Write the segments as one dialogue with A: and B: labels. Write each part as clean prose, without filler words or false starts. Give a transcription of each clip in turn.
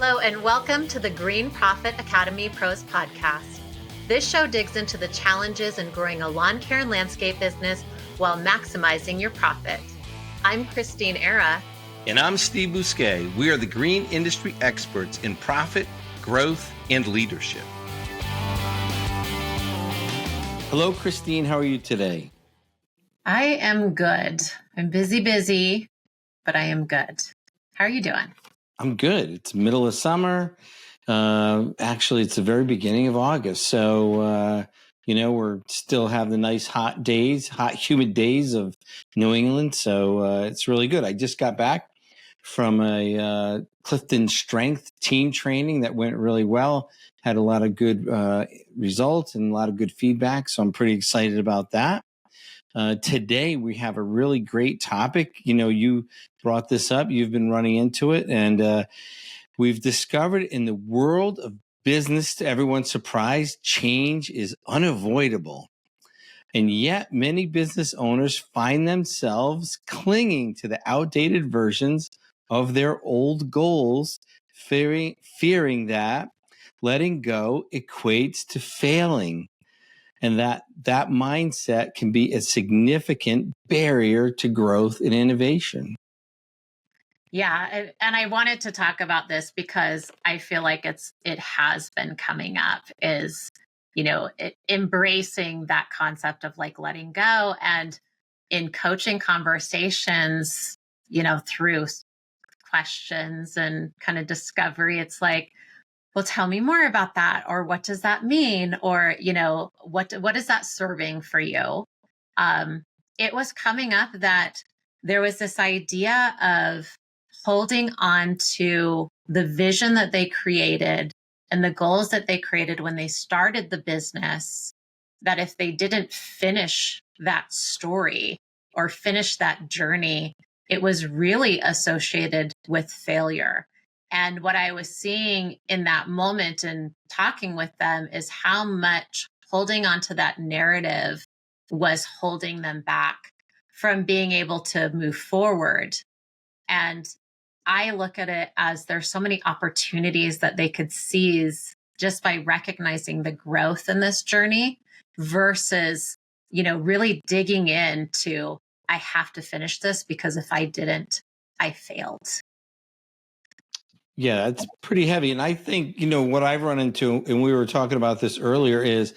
A: Hello and welcome to the Green Profit Academy Pros podcast. This show digs into the challenges in growing a lawn care and landscape business while maximizing your profit. I'm Christeen Era.
B: And I'm Steve Bousquet. We are the green industry experts in profit, growth, and leadership. Hello, Christeen. How are you today?
A: I am good. I'm busy, but I am good. How are you doing?
B: I'm good. It's middle of summer. Actually, it's the very beginning of August. So, we're still have the nice hot days, hot, humid days of New England. So it's really good. I just got back from a Clifton Strength team training that went really well. Had a lot of good results and a lot of good feedback. So I'm pretty excited about that. Today, we have a really great topic. You brought this up. You've been running into it. And we've discovered in the world of business, to everyone's surprise, change is unavoidable. And yet, many business owners find themselves clinging to the outdated versions of their old goals, fearing that letting go equates to failing. And that mindset can be a significant barrier to growth and innovation.
A: Yeah, and I wanted to talk about this because I feel like it has been coming up is, embracing that concept of like letting go, and in coaching conversations, through questions and kind of discovery, it's like, well, tell me more about that, or what does that mean, or what is that serving for you? It was coming up that there was this idea of holding on to the vision that they created and the goals that they created when they started the business, that if they didn't finish that story or finish that journey, it was really associated with failure. And what I was seeing in that moment and talking with them is how much holding onto that narrative was holding them back from being able to move forward. And I look at it as there's so many opportunities that they could seize just by recognizing the growth in this journey versus, really digging into, I have to finish this because if I didn't, I failed.
B: Yeah, it's pretty heavy. And I think, what I've run into, and we were talking about this earlier, is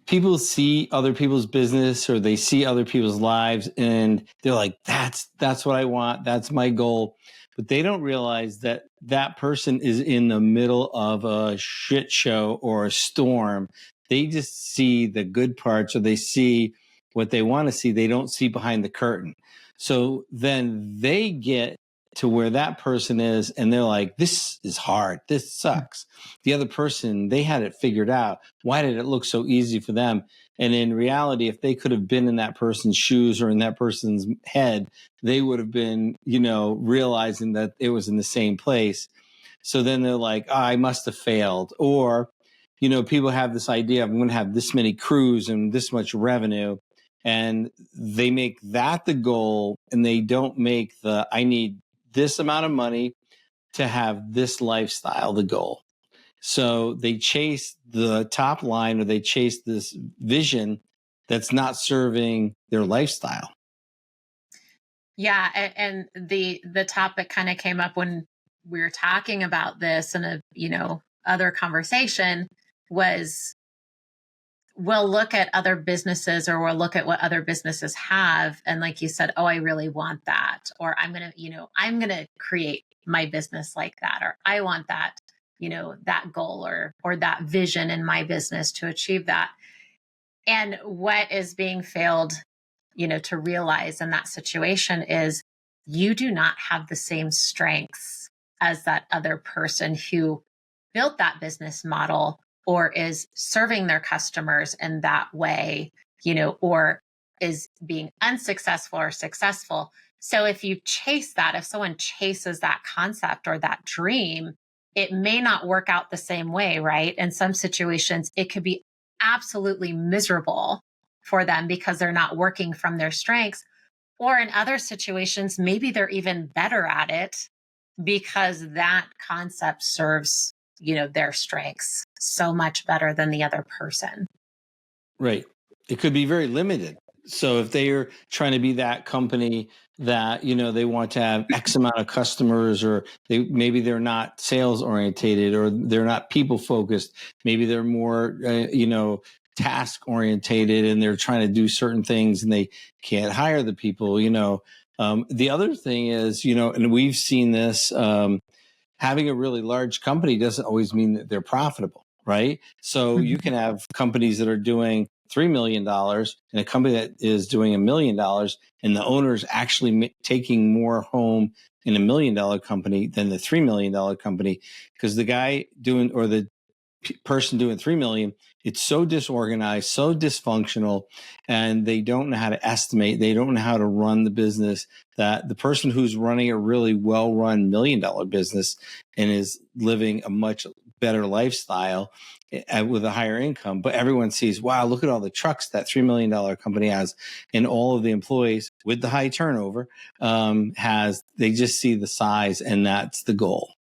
B: people see other people's business or they see other people's lives and they're like, that's what I want. That's my goal. But they don't realize that that person is in the middle of a shit show or a storm. They just see the good parts, or they see what they want to see. They don't see behind the curtain. So then they get to where that person is and they're like, this is hard. This sucks. The other person, they had it figured out. Why did it look so easy for them? And in reality, if they could have been in that person's shoes or in that person's head, they would have been, realizing that it was in the same place. So then they're like, I must have failed. Or, people have this idea of, I'm going to have this many crews and this much revenue. And they make that the goal, and they don't make I need this amount of money to have this lifestyle the goal. So they chase the top line, or they chase this vision that's not serving their lifestyle.
A: Yeah, and the topic kind of came up when we were talking about this, and other conversation was, we'll look at other businesses, or we'll look at what other businesses have, and like you said, oh, I really want that, or I'm gonna create my business like that, or I want that, that goal or that vision in my business to achieve that. And what is being failed, to realize in that situation is you do not have the same strengths as that other person who built that business model or is serving their customers in that way, or is being unsuccessful or successful. So if you chase that, if someone chases that concept or that dream, it may not work out the same way, right? In some situations, it could be absolutely miserable for them because they're not working from their strengths. Or in other situations, maybe they're even better at it because that concept serves, their strengths so much better than the other person.
B: Right. It could be very limited. So if they are trying to be that company that, they want to have X amount of customers, or maybe they're not sales orientated, or they're not people focused. Maybe they're more, task orientated, and they're trying to do certain things and they can't hire the people, the other thing is, and we've seen this, having a really large company doesn't always mean that they're profitable, right? So you can have companies that are doing $3 million and a company that is doing $1 million, and the owner's actually taking more home in $1 million company than the $3 million company, because the guy doing, or the person doing 3 million, it's so disorganized, so dysfunctional, and they don't know how to estimate, they don't know how to run the business, that the person who's running a really well-run $1 million business and is living a much better lifestyle with a higher income, but everyone sees, wow, look at all the trucks that $3 million company has, and all of the employees with the high turnover they just see the size, and that's the goal.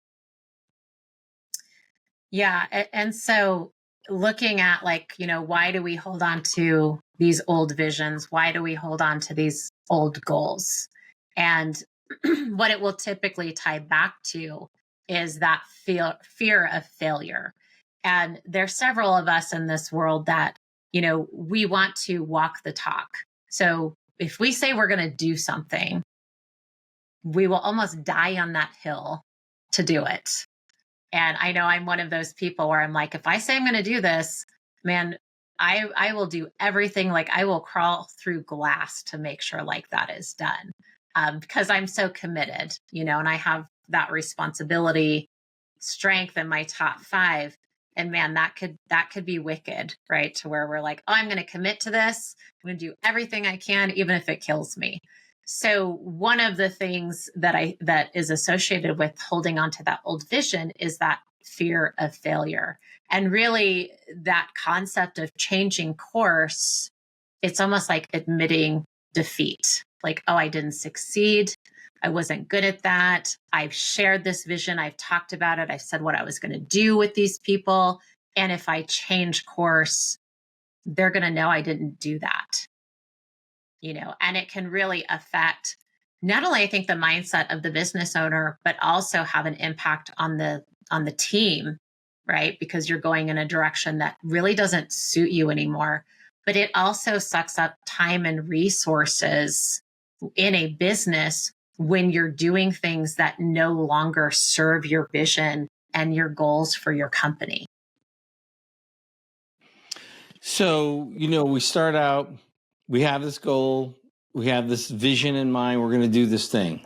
A: Yeah. And so looking at why do we hold on to these old visions? Why do we hold on to these old goals? And what it will typically tie back to is that fear of failure. And there's several of us in this world that, we want to walk the talk. So if we say we're going to do something, we will almost die on that hill to do it. And I know I'm one of those people where I'm like, if I say I'm going to do this, man, I will do everything. Like, I will crawl through glass to make sure that is done, because I'm so committed, and I have that responsibility, strength in my top 5. And man, that could be wicked, right? To where we're like, oh, I'm going to commit to this. I'm going to do everything I can, even if it kills me. So one of the things that is associated with holding on to that old vision is that fear of failure. And really that concept of changing course, it's almost like admitting defeat. Like, oh, I didn't succeed. I wasn't good at that. I've shared this vision. I've talked about it. I've said what I was going to do with these people. And if I change course, they're going to know I didn't do that. And it can really affect not only, I think, the mindset of the business owner, but also have an impact on the team, right? Because you're going in a direction that really doesn't suit you anymore. But it also sucks up time and resources in a business when you're doing things that no longer serve your vision and your goals for your company.
B: So, we start out, we have this goal, we have this vision in mind, we're going to do this thing,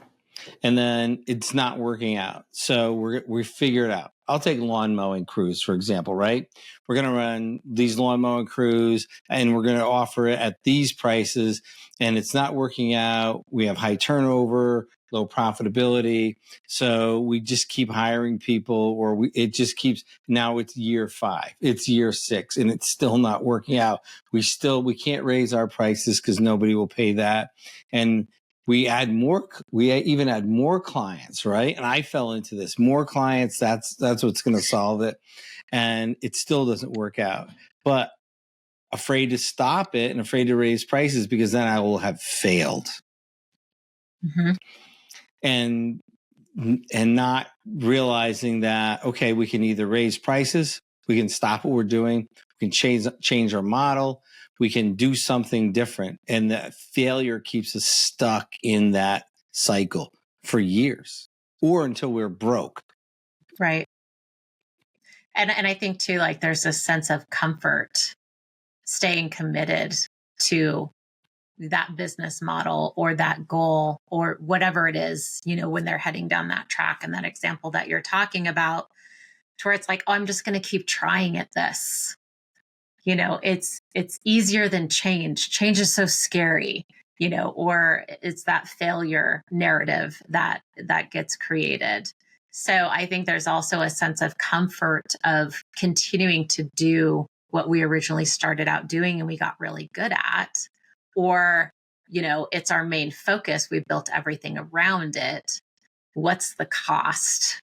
B: and then it's not working out. So we figure it out. I'll take lawn mowing crews, for example, right? We're going to run these lawn mowing crews and we're going to offer it at these prices, and it's not working out. We have high turnover, low profitability. So we just keep hiring people, or it just keeps, now it's year 5, it's year 6, and it's still not working out. We can't raise our prices because nobody will pay that. And we even add more clients, right? And I fell into this, more clients. That's what's going to solve it. And it still doesn't work out, but afraid to stop it and afraid to raise prices, because then I will have failed.
A: Mm-hmm.
B: And not realizing that, okay, we can either raise prices, we can stop what we're doing, we can change our model, we can do something different. And that failure keeps us stuck in that cycle for years, or until we're broke.
A: Right. And I think too, there's a sense of comfort staying committed to that business model or that goal or whatever it is, when they're heading down that track. And that example that you're talking about, to where it's like, oh, I'm just going to keep trying at this. It's easier than change. Change is so scary, or it's that failure narrative that gets created. So I think there's also a sense of comfort of continuing to do what we originally started out doing and we got really good at, or, it's our main focus. We built everything around it. what's the cost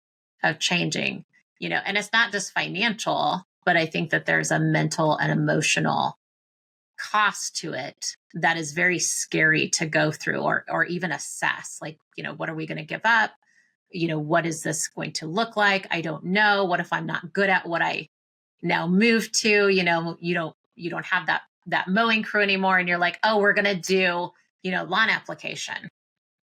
A: of changing, and it's not just financial, but I think that there's a mental and emotional cost to it that is very scary to go through or even assess. Like, what are we going to give up? What is this going to look like? I don't know. What if I'm not good at what I now moved to? You don't have that mowing crew anymore, and you're like, oh, we're going to do, lawn application.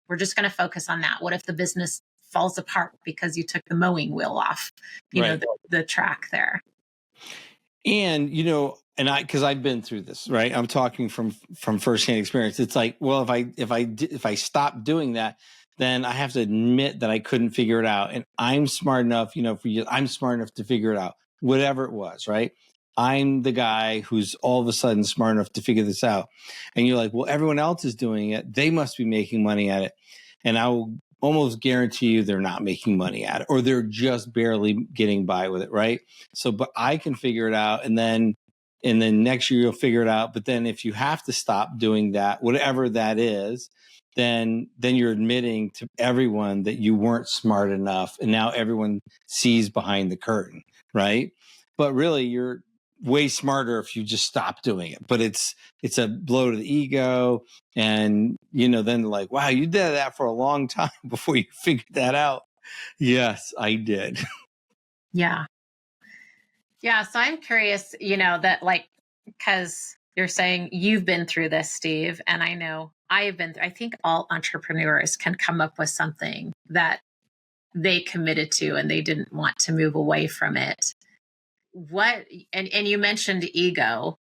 A: We're just going to focus on that. What if the business falls apart because you took the mowing wheel off,
B: Right.
A: the track there?
B: And, and because I've been through this, right? I'm talking from firsthand experience. It's like, well, if I stop doing that, then I have to admit that I couldn't figure it out. And I'm smart enough, I'm smart enough to figure it out, whatever it was, right? I'm the guy who's all of a sudden smart enough to figure this out. And you're like, well, everyone else is doing it. They must be making money at it. And I will almost guarantee you they're not making money at it, or they're just barely getting by with it, right? So, but I can figure it out, and then next year you'll figure it out. But then if you have to stop doing that, whatever that is, then you're admitting to everyone that you weren't smart enough, and now everyone sees behind the curtain, right? But really, you're way smarter if you just stop doing it. But it's a blow to the ego, and then like, wow, you did that for a long time before you figured that out. Yes, I did.
A: Yeah. So I'm curious, that like, because you're saying you've been through this, Steve, and I know I think all entrepreneurs can come up with something that they committed to and they didn't want to move away from it. And you mentioned ego.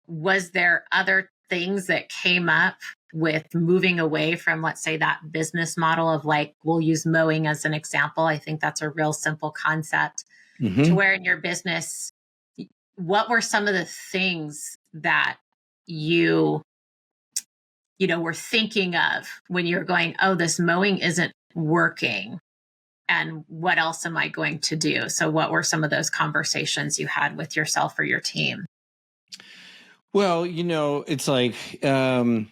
A: Was there other things that came up with moving away from, let's say, that business model of, like, we'll use mowing as an example. I think that's a real simple concept. To where in your business, what were some of the things that you were thinking of when you're going, oh, this mowing isn't working, and what else am I going to do? So what were some of those conversations you had with yourself or your team?
B: Well, it's like, I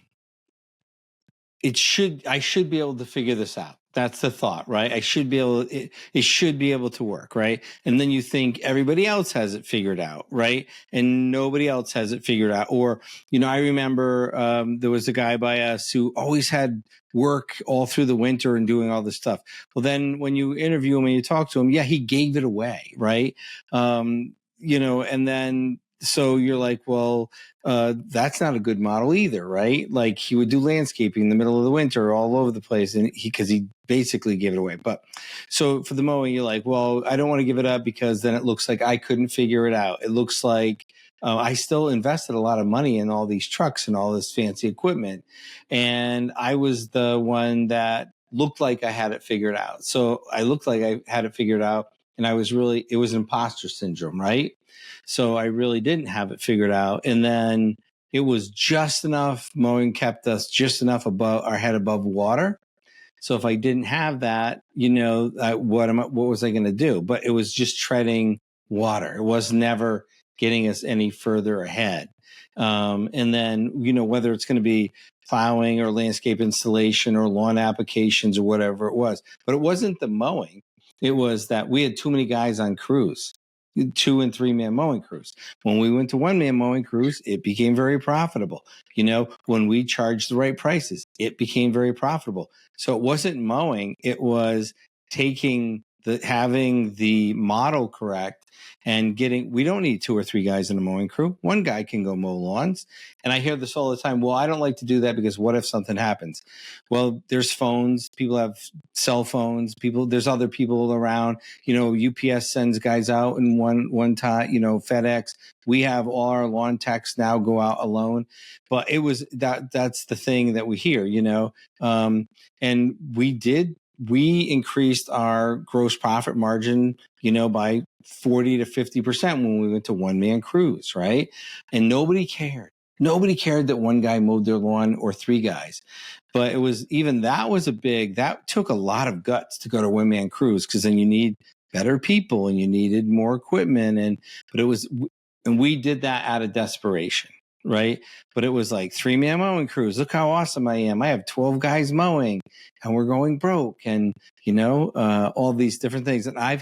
B: should be able to figure this out. That's the thought, right? I should be able, it should be able to work, right? And then you think everybody else has it figured out, right? And nobody else has it figured out. Or, I remember there was a guy by us who always had work all through the winter and doing all this stuff. Well, then when you interview him and you talk to him, yeah, he gave it away, right? And then so you're like, well, that's not a good model either, right? Like, he would do landscaping in the middle of the winter all over the place, and because he basically gave it away. But so for the mowing, you're like, well, I don't want to give it up because then it looks like I couldn't figure it out. It looks like I still invested a lot of money in all these trucks and all this fancy equipment, and I was the one that looked like I had it figured out. So I looked like I had it figured out, and it was imposter syndrome, right? So I really didn't have it figured out. And then it was just enough. Mowing kept us just enough above our head above water. So if I didn't have that, what was I going to do? But it was just treading water. It was never getting us any further ahead. And then, whether it's going to be plowing or landscape installation or lawn applications or whatever it was, but it wasn't the mowing. It was that we had too many guys on crews. 2 and 3 man mowing crews. When we went to 1 man mowing crews, it became very profitable. When we charged the right prices, it became very profitable. So it wasn't mowing, it was having the model correct and we don't need 2 or 3 guys in a mowing crew. 1 guy can go mow lawns. And I hear this all the time. Well, I don't like to do that because what if something happens? Well, there's phones. People have cell phones. There's other people around. UPS sends guys out in one time, FedEx. We have all our lawn techs now go out alone. But it was that's the thing that we hear, and we increased our gross profit margin, by 40 to 50% when we went to 1 man crews, right? And nobody cared. Nobody cared that 1 guy mowed their lawn or 3 guys. But that took a lot of guts to go to 1 man crews, because then you need better people and you needed more equipment. And we did that out of desperation. right? But it was like 3-man mowing crews. Look how awesome I am. I have 12 guys mowing and we're going broke. And, all these different things. And I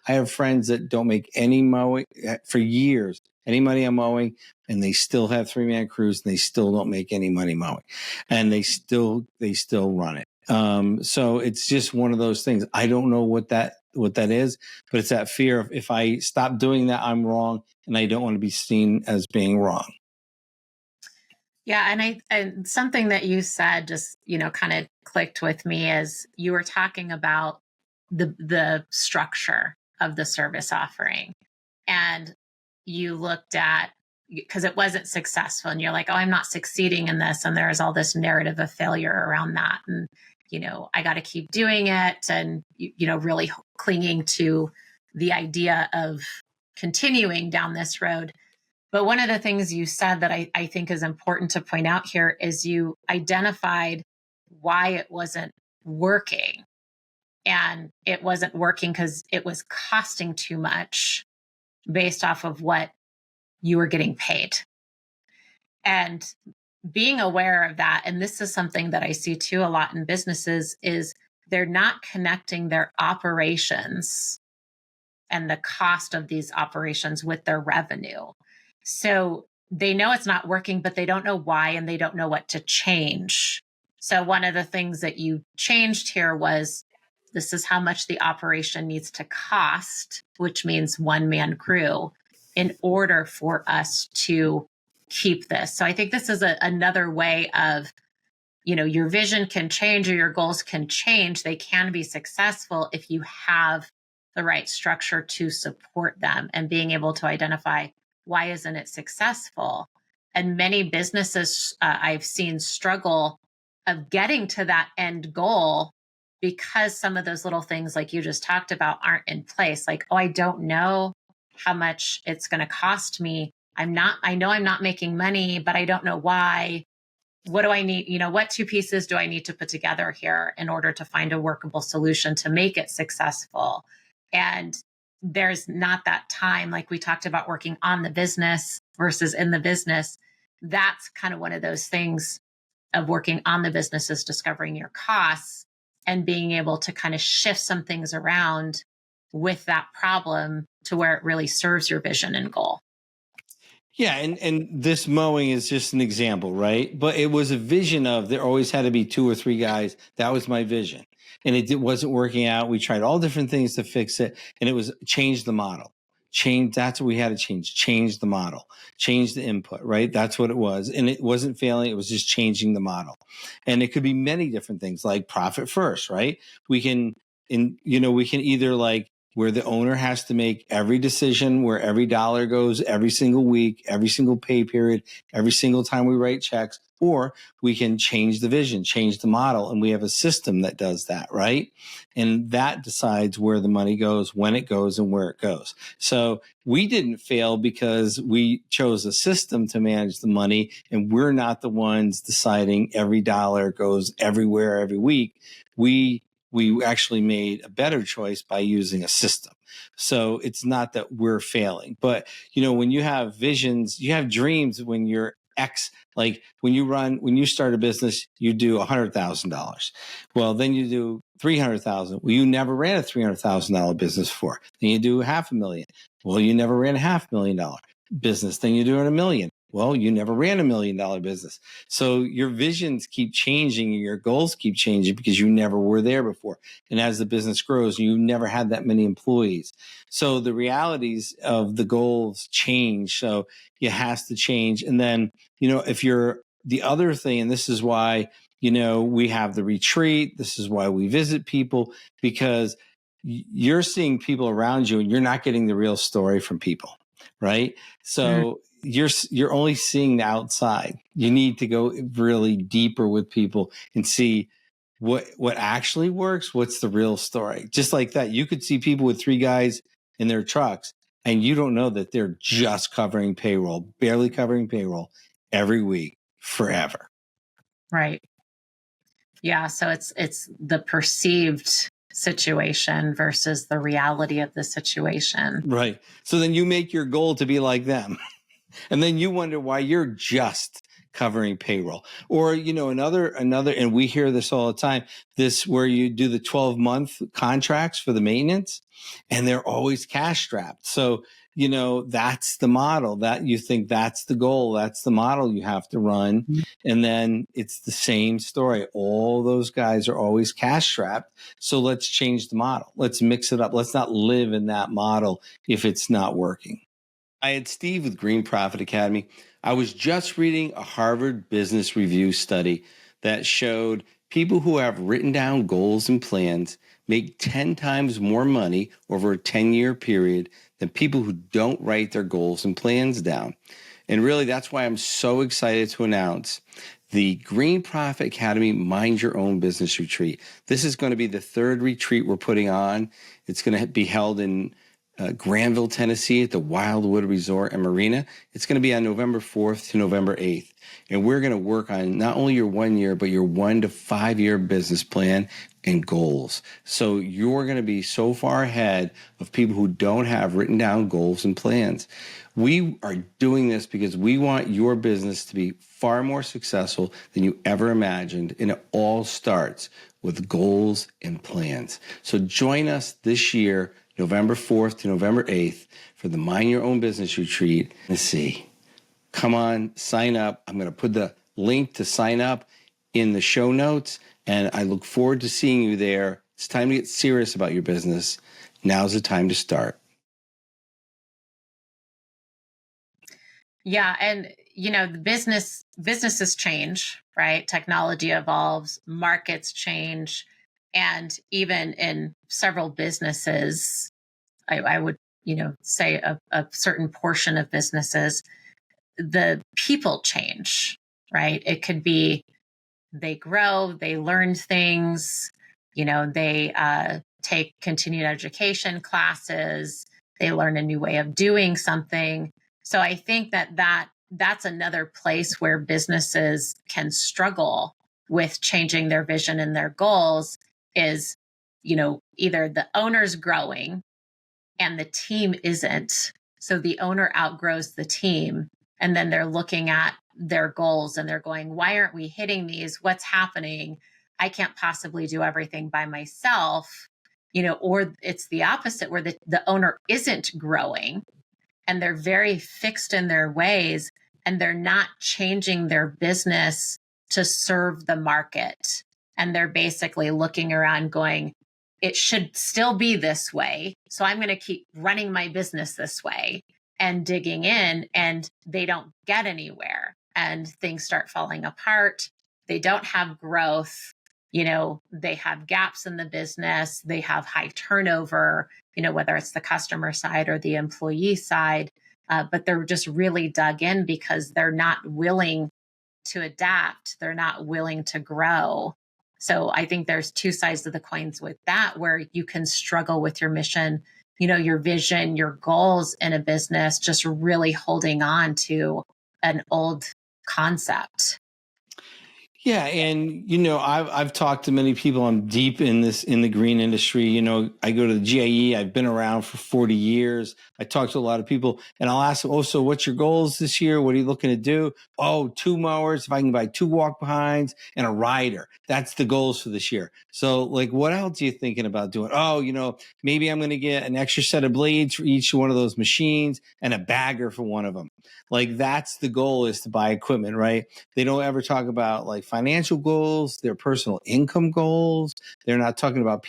B: have friends that don't make any mowing for years, any money on mowing, and they still have 3-man crews and they still don't make any money mowing. And they still run it. So it's just one of those things. I don't know what that is, but it's that fear of, if I stop doing that, I'm wrong. And I don't want to be seen as being wrong.
A: Yeah, and something that you said just, kind of clicked with me as you were talking about the structure of the service offering. And you looked at, because it wasn't successful, and you're like, oh, I'm not succeeding in this, and there's all this narrative of failure around that, and I got to keep doing it, and really clinging to the idea of continuing down this road. But one of the things you said that I think is important to point out here is you identified why it wasn't working. And it wasn't working because it was costing too much based off of what you were getting paid. And being aware of that, and this is something that I see too a lot in businesses, is they're not connecting their operations and the cost of these operations with their revenue. So they know it's not working, but they don't know why, and they don't know what to change. So one of the things that you changed here was, this is how much the operation needs to cost, which means 1-man crew, in order for us to keep this. So I think this is another way of, your vision can change or your goals can change. They can be successful if you have the right structure to support them, and being able to identify, why isn't it successful? And many businesses I've seen struggle of getting to that end goal because some of those little things like you just talked about aren't in place. Like, oh, I don't know how much it's going to cost me. I know I'm not making money, but I don't know why. What do I need? What 2 pieces do I need to put together here in order to find a workable solution to make it successful? And there's not that time, like we talked about, working on the business versus in the business. That's kind of one of those things of working on the business, is discovering your costs and being able to kind of shift some things around with that problem to where it really serves your vision and goal.
B: Yeah, and this mowing is just an example, right? But it was a vision of, there always had to be 2 or 3 guys. That was my vision. And it wasn't working out. We tried all different things to fix it. And it was change the model. That's what we had to change. Change the model. Change the input, right? That's what it was. And it wasn't failing. It was just changing the model. And it could be many different things, like profit first, right? We can either, like, where the owner has to make every decision, where every dollar goes every single week, every single pay period, every single time we write checks, or we can change the vision, change the model. And we have a system that does that, right? And that decides where the money goes, when it goes, and where it goes. So we didn't fail because we chose a system to manage the money, and we're not the ones deciding every dollar goes everywhere every week. We actually made a better choice by using a system. So it's not that we're failing, but when you have visions, you have dreams. When you're like when you start a business, you do $100,000. Well, then you do 300,000. Well, you never ran a $300,000 business before. Then you do $500,000. Well, you never ran a $500,000 business. Then you do $1 million. Well, you never ran $1 million business. So your visions keep changing and your goals keep changing because you never were there before. And as the business grows, you never had that many employees. So the realities of the goals change. So it has to change. And then, if you're the other thing, and this is why, we have the retreat. This is why we visit people, because you're seeing people around you and you're not getting the real story from people. Right. So you're only seeing the outside. You need to go really deeper with people and see what actually works. What's the real story? Just like that. You could see people with 3 guys in their trucks and you don't know that they're just covering payroll, barely covering payroll every week forever.
A: Right. Yeah. So it's the perceived situation versus the reality of the situation.
B: Right. So then you make your goal to be like them. And then you wonder why you're just covering payroll. Or, another, and we hear this all the time, this where you do the 12-month contracts for the maintenance and they're always cash strapped. So, that's the model that you think that's the goal. That's the model you have to run. And then it's the same story. All those guys are always cash strapped. So let's change the model. Let's mix it up. Let's not live in that model if it's not working. I had Steve with Green Profit Academy. I was just reading a Harvard Business Review study that showed people who have written down goals and plans make 10 times more money over a 10-year period than people who don't write their goals and plans down. And really, that's why I'm so excited to announce the Green Profit Academy Mind Your Own Business Retreat. This is going to be the third retreat we're putting on. It's going to be held in Granville, Tennessee at the Wildwood Resort and Marina. It's going to be on November 4th to November 8th. And we're going to work on not only your 1 year, but your 1 to 5 year business plan and goals. So you're going to be so far ahead of people who don't have written down goals and plans. We are doing this because we want your business to be far more successful than you ever imagined. And it all starts with goals and plans. So join us this year, November 4th to November 8th for the Mind Your Own Business Retreat. Let's see. Come on, sign up. I'm going to put the link to sign up in the show notes, and I look forward to seeing you there. It's time to get serious about your business. Now's the time to start.
A: Yeah. And, the businesses change, right? Technology evolves, markets change. And even in several businesses, I would, say a certain portion of businesses, the people change, right? It could be they grow, they learn things, they take continued education classes, they learn a new way of doing something. So I think that's another place where businesses can struggle with changing their vision and their goals is, either the owner's growing and the team isn't. So the owner outgrows the team, and then they're looking at their goals and they're going, why aren't we hitting these? What's happening? I can't possibly do everything by myself, or it's the opposite where the owner isn't growing and they're very fixed in their ways and they're not changing their business to serve the market. And they're basically looking around going, it should still be this way. So I'm going to keep running my business this way and digging in, and they don't get anywhere and things start falling apart. They don't have growth. They have gaps in the business. They have high turnover, whether it's the customer side or the employee side. But they're just really dug in because they're not willing to adapt. They're not willing to grow. So I think there's two sides of the coins with that, where you can struggle with your mission, your vision, your goals in a business, just really holding on to an old concept.
B: Yeah, and I've talked to many people. I'm deep in the green industry. I go to the GIE. I've been around for 40 years. I talk to a lot of people, and I'll ask them, "Oh, so what's your goals this year? What are you looking to do?" "Oh, 2 mowers. If I can buy 2 walk behinds and a rider, that's the goals for this year." So, like, what else are you thinking about doing? "Oh, maybe I'm going to get an extra set of blades for each one of those machines and a bagger for one of them." Like, that's the goal, is to buy equipment, right? They don't ever talk about like financial goals, their personal income goals. They're not talking about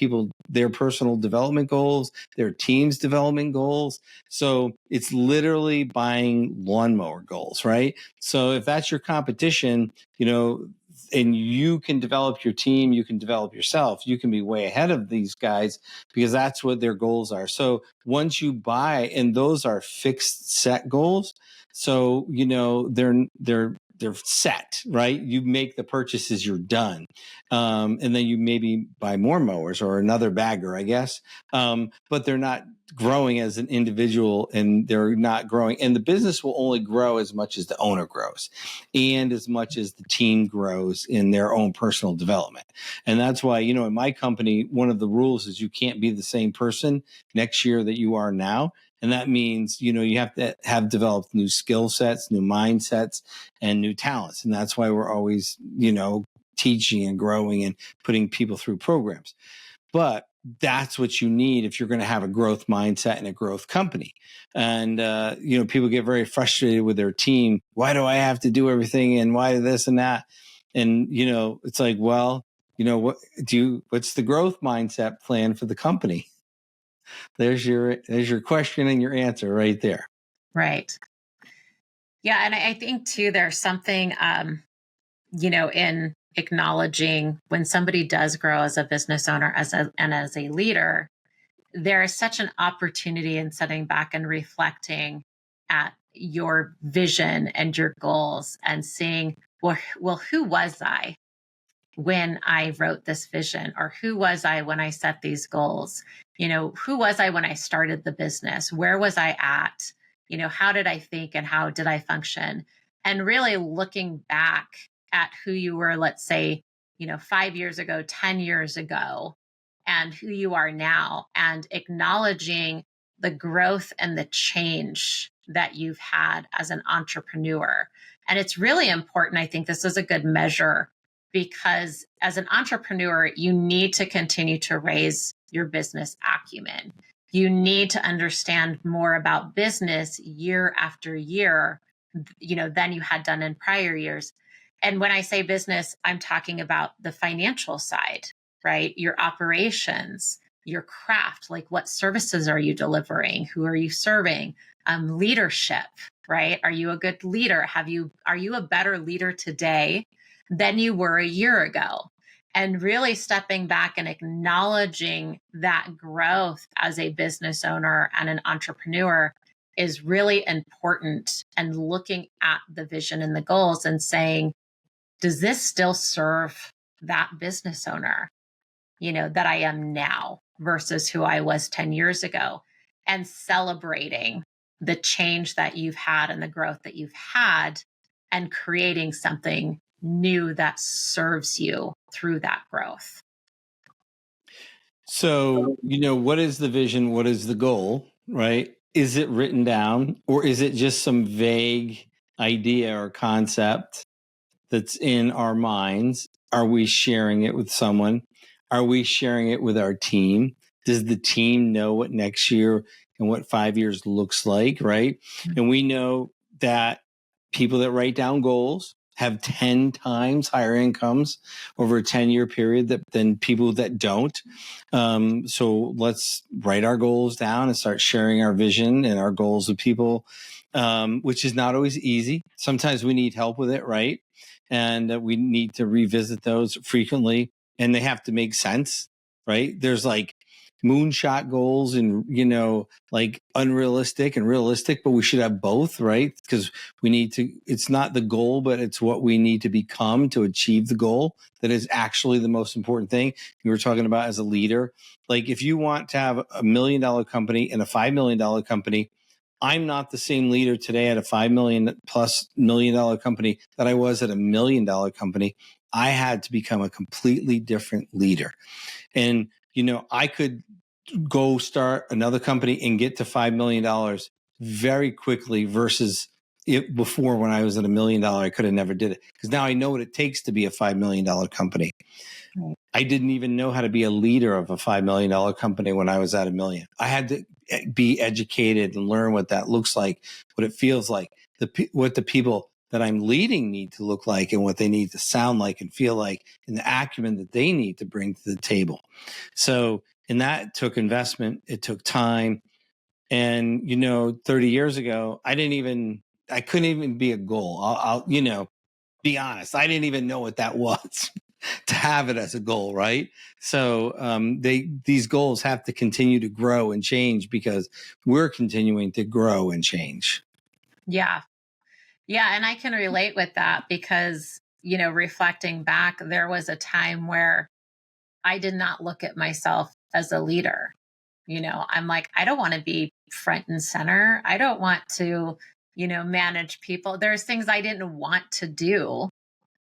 B: their personal development goals, their team's development goals. So it's literally buying lawnmower goals, right? So if that's your competition, and you can develop your team, you can develop yourself, you can be way ahead of these guys because that's what their goals are. So once you buy, and those are fixed set goals. So, they're set, right? You make the purchases, you're done. And then you maybe buy more mowers or another bagger, I guess. But they're not growing as an individual, and they're not growing. And the business will only grow as much as the owner grows and as much as the team grows in their own personal development. And that's why, in my company, one of the rules is you can't be the same person next year that you are now. And that means, you have to have developed new skill sets, new mindsets, and new talents. And that's why we're always, teaching and growing and putting people through programs. But that's what you need if you're going to have a growth mindset and a growth company. And, people get very frustrated with their team. Why do I have to do everything? And why this and that? And, it's like, well, what's the growth mindset plan for the company? There's your question and your answer right there.
A: Right. Yeah. And I think too, there's something, in acknowledging when somebody does grow as a business owner and as a leader, there is such an opportunity in sitting back and reflecting at your vision and your goals and seeing, well, who was I when I wrote this vision? Or who was I when I set these goals? Who was I when I started the business? Where was I at? How did I think and how did I function? And really looking back at who you were, let's say, 5 years ago, 10 years ago, and who you are now, and acknowledging the growth and the change that you've had as an entrepreneur. And it's really important. I think this is a good measure because as an entrepreneur, you need to continue to raise your business acumen. You need to understand more about business year after year, than you had done in prior years. And when I say business, I'm talking about the financial side, right? Your operations, your craft, like what services are you delivering? Who are you serving? Leadership, right? Are you a good leader? Are you a better leader today than you were a year ago? And really stepping back and acknowledging that growth as a business owner and an entrepreneur is really important, and looking at the vision and the goals and saying, does this still serve that business owner, that I am now versus who I was 10 years ago? And celebrating the change that you've had and the growth that you've had, and creating something new that serves you through that growth.
B: So, what is the vision? What is the goal, right? Is it written down, or is it just some vague idea or concept that's in our minds? Are we sharing it with someone? Are we sharing it with our team? Does the team know what next year and what 5 years looks like, right? And we know that people that write down goals have 10 times higher incomes over a 10-year period than people that don't. So let's write our goals down and start sharing our vision and our goals with people, which is not always easy. Sometimes we need help with it, right? And we need to revisit those frequently, and they have to make sense, right? There's like moonshot goals and, like unrealistic and realistic, but we should have both, right? Because it's not the goal, but it's what we need to become to achieve the goal that is actually the most important thing. You were talking about as a leader, like if you want to have $1 million company and a $5 million company, I'm not the same leader today at a $5 million+ company that I was at $1 million company. I had to become a completely different leader. And, I could go start another company and get to $5 million very quickly versus it before, when I was at $1 million, I could have never did it, because now I know what it takes to be a $5 million company. Right. I didn't even know how to be a leader of a $5 million company when I was at $1 million. I had to be educated and learn what that looks like, what it feels like, what the people that I'm leading need to look like, and what they need to sound like and feel like, and the acumen that they need to bring to the table. So, and that took investment. It took time. And, 30 years ago, I couldn't even be a goal. I'll be honest. I didn't even know what that was to have it as a goal. Right. So, these goals have to continue to grow and change, because we're continuing to grow and change.
A: Yeah. Yeah. And I can relate with that because, reflecting back, there was a time where I did not look at myself as a leader. I'm like, I don't want to be front and center. I don't want to, manage people. There's things I didn't want to do.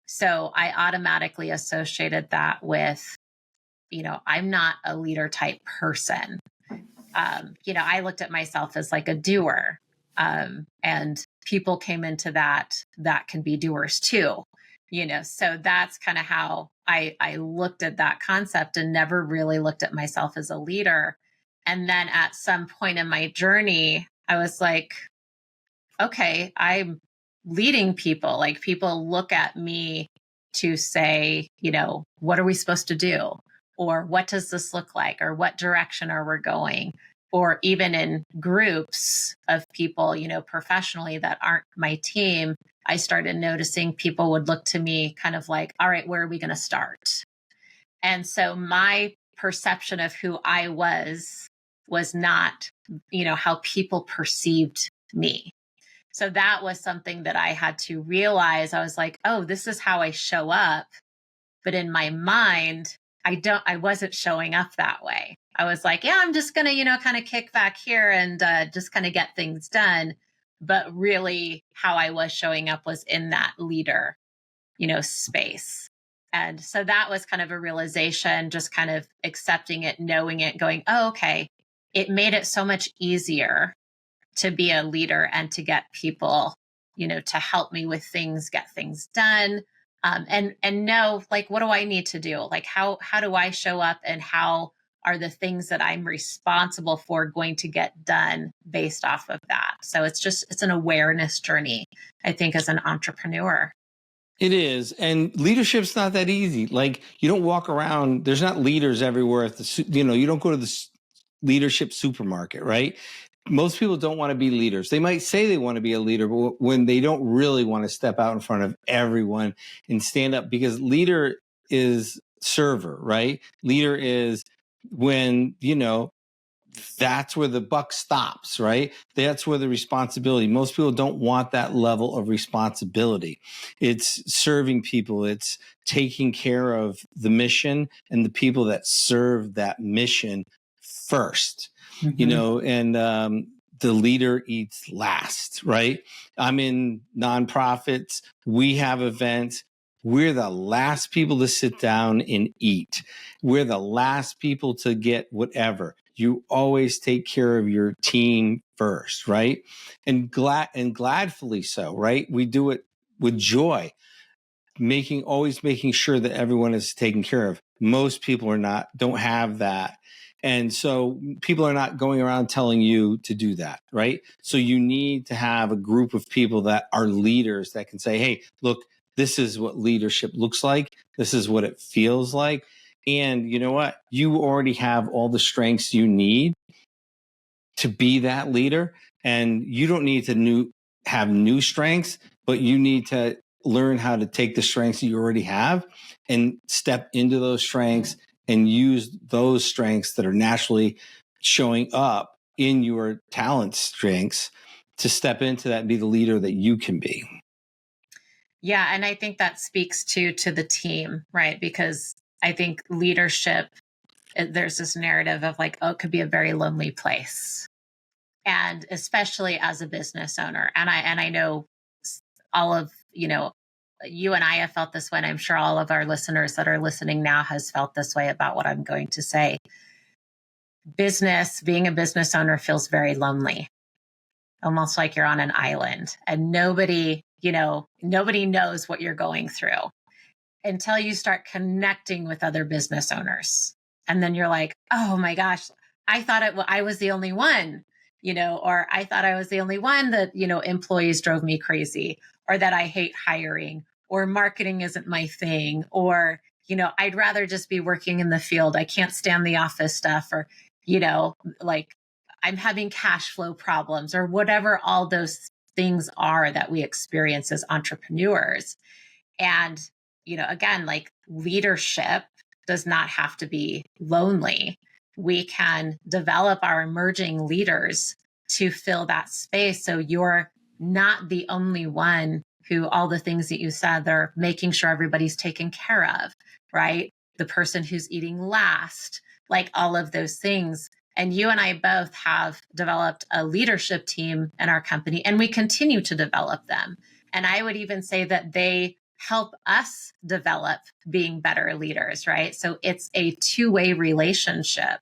A: So I automatically associated that with, I'm not a leader type person. I looked at myself as like a doer. And people came into that can be doers too, so that's kind of how I looked at that concept and never really looked at myself as a leader. And then at some point in my journey, I was like, okay, I'm leading people. Like people look at me to say, what are we supposed to do? Or what does this look like? Or what direction are we going? Or even in groups of people, professionally that aren't my team, I started noticing people would look to me kind of like, all right, where are we going to start? And so my perception of who I was not, how people perceived me. So that was something that I had to realize. I was like, oh, this is how I show up. But in my mind, I wasn't showing up that way. I was like, yeah, I'm just going to, kind of kick back here and just kind of get things done. But really how I was showing up was in that leader, space. And so that was kind of a realization, just kind of accepting it, knowing it, going, oh, okay. It made it so much easier to be a leader and to get people, to help me with things, get things done. And know, like, what do I need to do? Like, how do I show up, and how are the things that I'm responsible for going to get done based off of that? So it's an awareness journey, I think, as an entrepreneur.
B: It is. And leadership's not that easy. Like you don't walk around, there's not leaders everywhere at you don't go to the leadership supermarket, right? Most people don't want to be leaders. They might say they want to be a leader, but when they don't really want to step out in front of everyone and stand up, because leader is server, right? Leader is when, that's where the buck stops, right? That's where the responsibility. Most people don't want that level of responsibility. It's serving people. It's taking care of the mission and the people that serve that mission first, and the leader eats last, right? I'm in nonprofits. We have events. We're the last people to sit down and eat. We're the last people to get whatever. You always take care of your team first, right? And gladfully so, right? We do it with joy, always making sure that everyone is taken care of. Most people don't have that. And so people are not going around telling you to do that, right? So you need to have a group of people that are leaders that can say, hey, look, this is what leadership looks like. This is what it feels like. And you know what? You already have all the strengths you need to be that leader. And you don't need to have new strengths, but you need to learn how to take the strengths you already have and step into those strengths and use those strengths that are naturally showing up in your talent strengths to step into that and be the leader that you can be.
A: Yeah. And I think that speaks to the team, right? Because I think leadership, there's this narrative of like, oh, it could be a very lonely place. And especially as a business owner. And I know all of, you and I have felt this way. And I'm sure all of our listeners that are listening now has felt this way about what I'm going to say. Being a business owner feels very lonely, almost like you're on an island and nobody knows what you're going through until you start connecting with other business owners. And then you're like, oh my gosh, I thought I was the only one, or I thought I was the only one that, employees drove me crazy, or that I hate hiring, or marketing isn't my thing, or, I'd rather just be working in the field. I can't stand the office stuff, or, like I'm having cash flow problems, or whatever all those things are that we experience as entrepreneurs. And, again, like leadership does not have to be lonely. We can develop our emerging leaders to fill that space. So you're not the only one who all the things that you said, they're making sure everybody's taken care of, right? The person who's eating last, like all of those things. And you and I both have developed a leadership team in our company, and we continue to develop them. And I would even say that they help us develop being better leaders, right? So it's a two-way relationship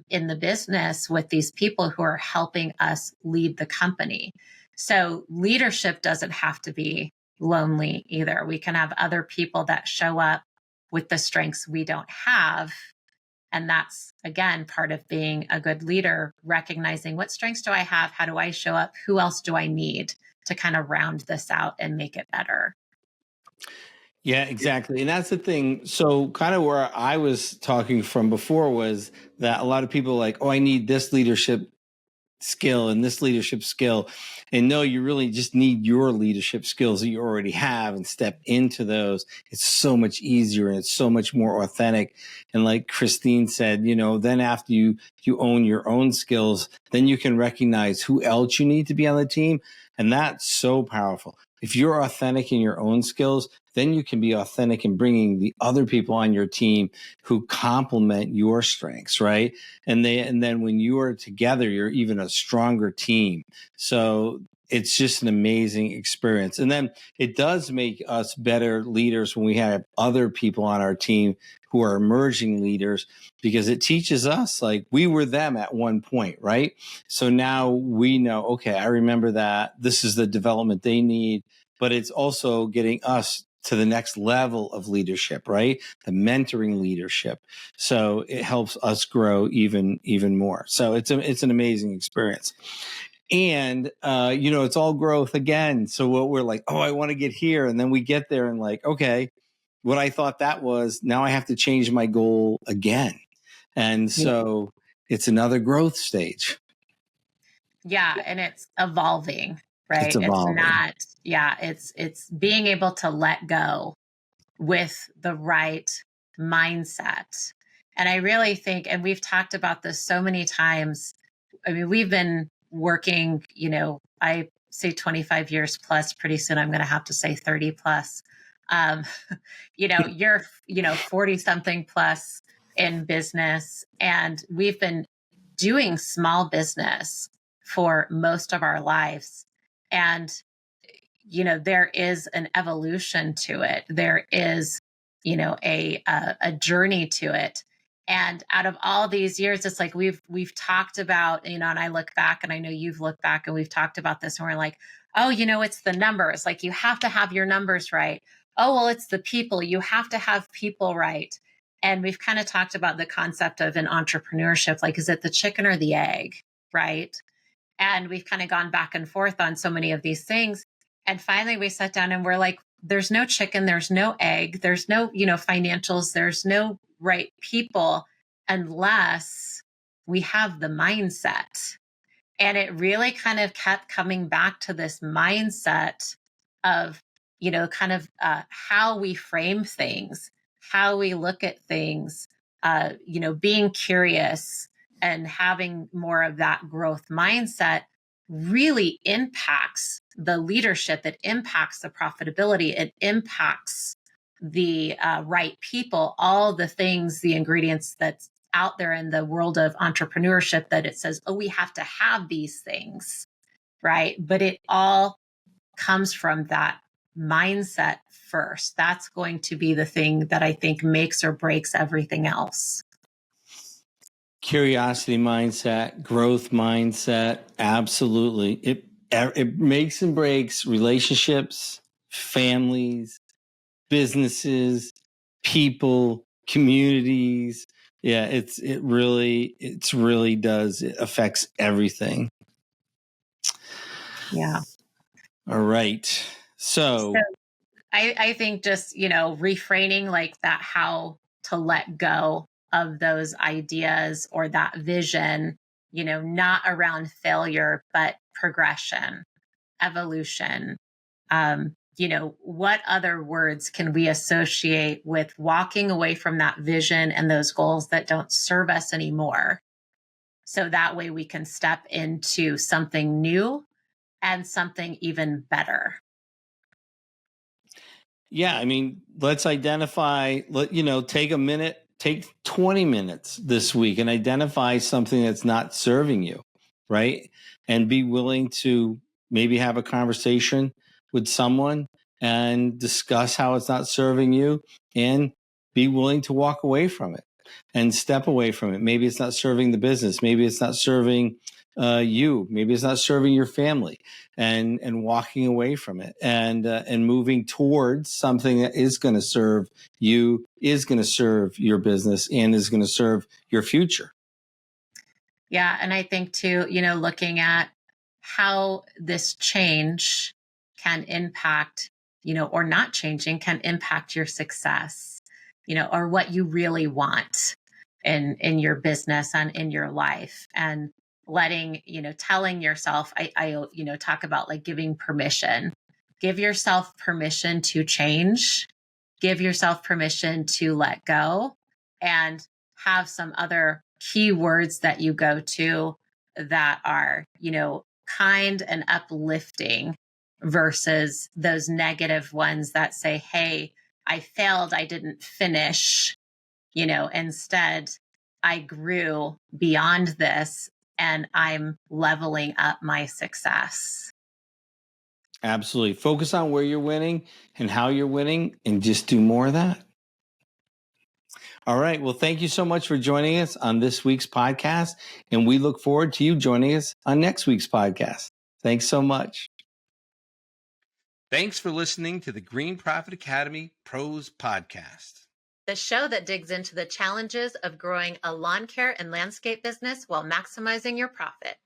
A: in the business with these people who are helping us lead the company. So leadership doesn't have to be lonely either. We can have other people that show up with the strengths we don't have. And that's, again, part of being a good leader, recognizing what strengths do I have? How do I show up? Who else do I need to kind of round this out and make it better?
B: Yeah, exactly. And that's the thing. So, kind of where I was talking from before was that a lot of people are like, oh, I need this leadership skill and this leadership skill. And no, you really just need your leadership skills that you already have and step into those. It's so much easier and it's so much more authentic. And like Christine said, then after you own your own skills, then you can recognize who else you need to be on the team. And that's so powerful. If you're authentic in your own skills, then you can be authentic in bringing the other people on your team who complement your strengths, right? And then when you are together, you're even a stronger team. So it's just an amazing experience. And then it does make us better leaders when we have other people on our team who are emerging leaders, because it teaches us, like, we were them at one point, right? So now we know, okay, I remember that this is the development they need, but it's also getting us to the next level of leadership, right? The mentoring leadership. So it helps us grow even more. So it's an amazing experience. And, it's all growth again. So what we're like, oh, I want to get here. And then we get there and like, okay, what I thought that was, now I have to change my goal again. And so it's another growth stage.
A: Yeah. And it's evolving, right?
B: It's evolving.
A: It's being able to let go with the right mindset. And I really think, and we've talked about this so many times. I mean, we've been working, I say 25 years plus. Pretty soon I'm going to have to say 30 plus. Um, you're, 40 something plus in business. And we've been doing small business for most of our lives. And there is an evolution to it. There is, a journey to it. And out of all these years, it's like we've talked about, and I look back, and I know you've looked back, and we've talked about this, and we're like, oh, it's the numbers. Like, you have to have your numbers right. Oh, well, it's the people. You have to have people right. And we've kind of talked about the concept of an entrepreneurship. Like, is it the chicken or the egg? Right. And we've kind of gone back and forth on so many of these things. And finally we sat down and we're like, there's no chicken, there's no egg, there's no, financials, there's no right people unless we have the mindset. And it really kind of kept coming back to this mindset of, kind of how we frame things, how we look at things, being curious and having more of that growth mindset really impacts the leadership. It impacts the profitability. It impacts the right people, all the things, the ingredients that's out there in the world of entrepreneurship, that it says, oh, we have to have these things, right? But it all comes from that mindset first. That's going to be the thing that I think makes or breaks everything else.
B: Curiosity mindset, growth mindset, absolutely. It makes and breaks relationships, families, businesses, people, communities. Yeah, it really does. It affects everything.
A: Yeah.
B: All right. So
A: I think just, refraining like that, how to let go of those ideas or that vision, not around failure, but progression, evolution. What other words can we associate with walking away from that vision and those goals that don't serve us anymore? So that way we can step into something new and something even better.
B: yeah, I mean, let's identify, take a minute, take 20 minutes this week and identify something that's not serving you, right? And be willing to maybe have a conversation with someone and discuss how it's not serving you and be willing to walk away from it. and step away from it. Maybe it's not serving the business. Maybe it's not serving you. Maybe it's not serving your family, and walking away from it and moving towards something that is going to serve you, is going to serve your business, and is going to serve your future.
A: Yeah. And I think too, looking at how this change can impact, or not changing can impact your success, or what you really want in your business and in your life. And letting, telling yourself, I talk about like giving permission. Give yourself permission to change. Give yourself permission to let go, and have some other key words that you go to that are, kind and uplifting versus those negative ones that say, hey, I failed, I didn't finish. Instead, I grew beyond this and I'm leveling up my success.
B: Absolutely. Focus on where you're winning and how you're winning, and just do more of that. All right. Well, thank you so much for joining us on this week's podcast. And we look forward to you joining us on next week's podcast. Thanks so much. Thanks for listening to the Green Profit Academy Pros Podcast,
A: the show that digs into the challenges of growing a lawn care and landscape business while maximizing your profit.